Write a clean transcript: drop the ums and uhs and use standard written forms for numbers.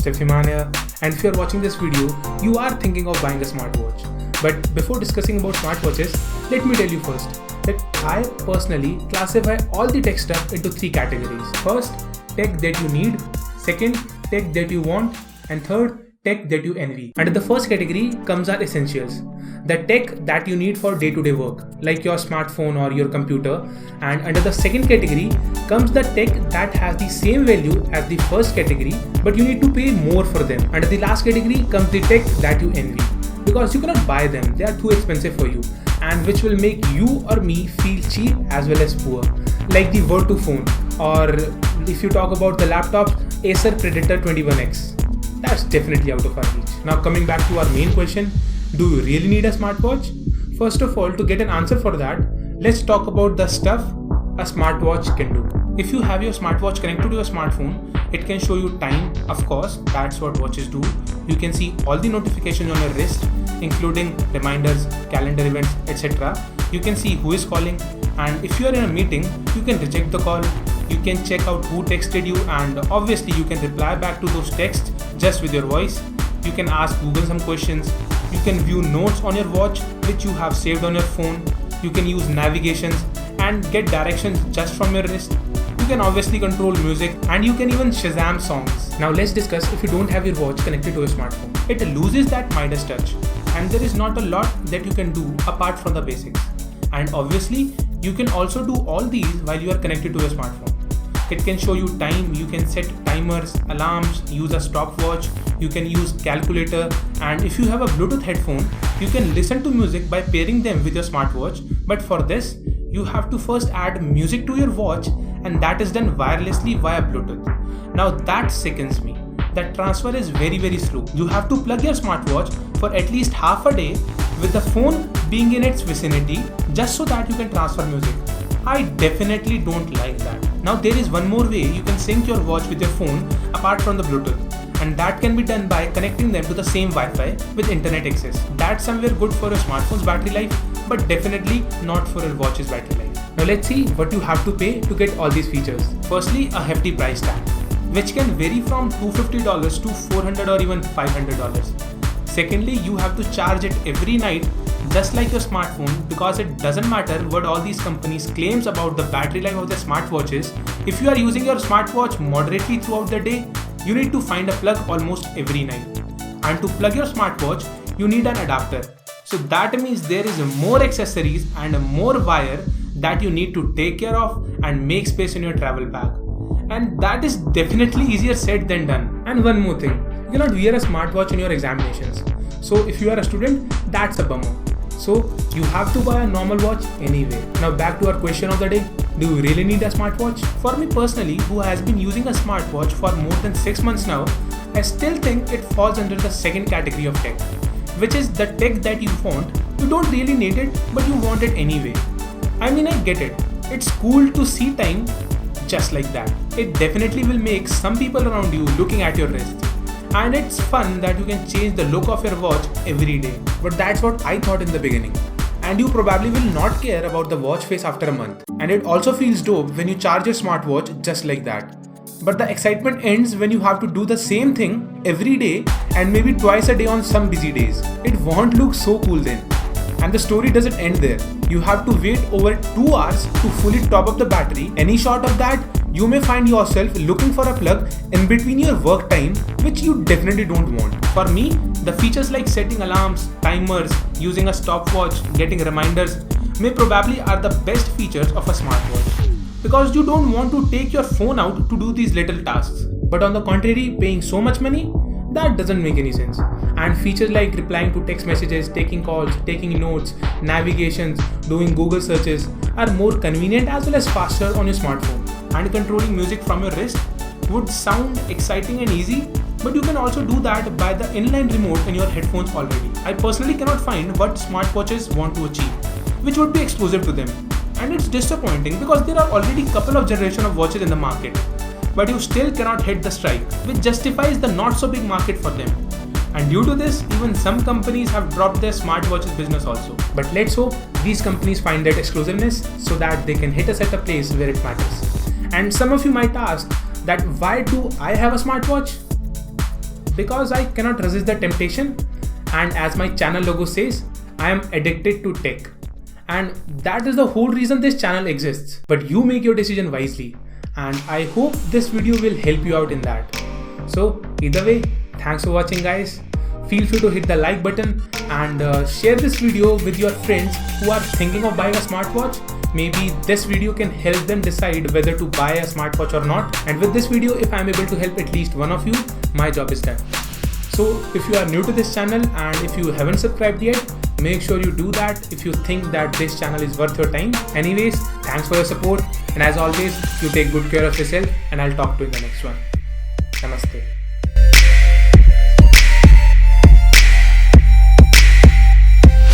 Stefiman here, and if you are watching this video, you are thinking of buying a smartwatch. But before discussing about smartwatches, let me tell you first that I personally classify all the tech stuff into three categories. First, tech that you need. Second, tech that you want. And third, tech that you envy. Under the first category comes our essentials. The tech that you need for day-to-day work, like your smartphone or your computer. And under the second category comes the tech that has the same value as the first category, but you need to pay more for them. Under the last category comes the tech that you envy, because you cannot buy them, they are too expensive for you, and which will make you or me feel cheap as well as poor. Like the Vertu phone, or if you talk about the laptop, Acer Predator 21X. That's definitely out of our reach. Now coming back to our main question, do you really need a smartwatch? First of all, to get an answer for that, let's talk about the stuff a smartwatch can do. If you have your smartwatch connected to your smartphone, it can show you time, of course, that's what watches do. You can see all the notifications on your wrist, including reminders, calendar events, etc. You can see who is calling, and if you are in a meeting, you can reject the call. You can check out who texted you, and obviously you can reply back to those texts just with your voice. You can ask Google some questions. You can view notes on your watch which you have saved on your phone. You can use navigations and get directions just from your wrist. You can obviously control music, and you can even Shazam songs. Now let's discuss if you don't have your watch connected to your smartphone. It loses that Midas touch, and there is not a lot that you can do apart from the basics. And obviously you can also do all these while you are connected to your smartphone. It can show you time, you can set timers, alarms, use a stopwatch, you can use calculator, and if you have a Bluetooth headphone, you can listen to music by pairing them with your smartwatch. But for this, you have to first add music to your watch, and that is done wirelessly via Bluetooth. Now that sickens me. That transfer is very slow. You have to plug your smartwatch for at least half a day with the phone being in its vicinity just so that you can transfer music. I definitely don't like that. Now there is one more way you can sync your watch with your phone apart from the Bluetooth, and that can be done by connecting them to the same Wi-Fi with internet access. That's somewhere good for your smartphone's battery life, but definitely not for your watch's battery life. Now let's see what you have to pay to get all these features. Firstly, a hefty price tag, which can vary from $250 to $400 or even $500. Secondly, you have to charge it every night just like your smartphone, because it doesn't matter what all these companies claims about the battery life of their smartwatches. If you are using your smartwatch moderately throughout the day, you need to find a plug almost every night. And to plug your smartwatch, you need an adapter. So that means there is more accessories and more wire that you need to take care of and make space in your travel bag. And that is definitely easier said than done. And one more thing, you cannot wear a smartwatch in your examinations. So if you are a student, that's a bummer. So you have to buy a normal watch anyway. Now back to our question of the day. Do you really need a smartwatch? For me personally, who has been using a smartwatch for more than 6 months now, I still think it falls under the second category of tech, which is the tech that you want. You don't really need it, but you want it anyway. I mean, I get it. It's cool to see time just like that. It definitely will make some people around you looking at your wrist. And it's fun that you can change the look of your watch every day. But that's what I thought in the beginning. And you probably will not care about the watch face after a month. And it also feels dope when you charge your smartwatch just like that. But the excitement ends when you have to do the same thing every day and maybe twice a day on some busy days. It won't look so cool then. And the story doesn't end there. You have to wait over 2 hours to fully top up the battery. Any short of that, you may find yourself looking for a plug in between your work time, which you definitely don't want. For me, the features like setting alarms, timers, using a stopwatch, getting reminders may probably are the best features of a smartwatch, because you don't want to take your phone out to do these little tasks. But on the contrary, paying so much money, that doesn't make any sense. And features like replying to text messages, taking calls, taking notes, navigations, doing Google searches are more convenient as well as faster on your smartphone. And controlling music from your wrist would sound exciting and easy, but you can also do that by the inline remote in your headphones already. I personally cannot find what smartwatches want to achieve, which would be exclusive to them. And it's disappointing because there are already a couple of generations of watches in the market, but you still cannot hit the strike, which justifies the not so big market for them. And due to this, even some companies have dropped their smartwatches business also. But let's hope these companies find that exclusiveness so that they can hit us at a place where it matters. And some of you might ask that why do I have a smartwatch? because I cannot resist the temptation, and as my channel logo says, I am addicted to tech. And that is the whole reason this channel exists. But you make your decision wisely, and I hope this video will help you out in that. So either way, thanks for watching guys. Feel free to hit the like button and share this video with your friends who are thinking of buying a smartwatch. Maybe this video can help them decide whether to buy a smartwatch or not. And with this video, if I am able to help at least one of you, my job is done. So if you are new to this channel and if you haven't subscribed yet, make sure you do that if you think that this channel is worth your time. Anyways, thanks for your support, and as always, you take good care of yourself, and I'll talk to you in the next one. Namaste.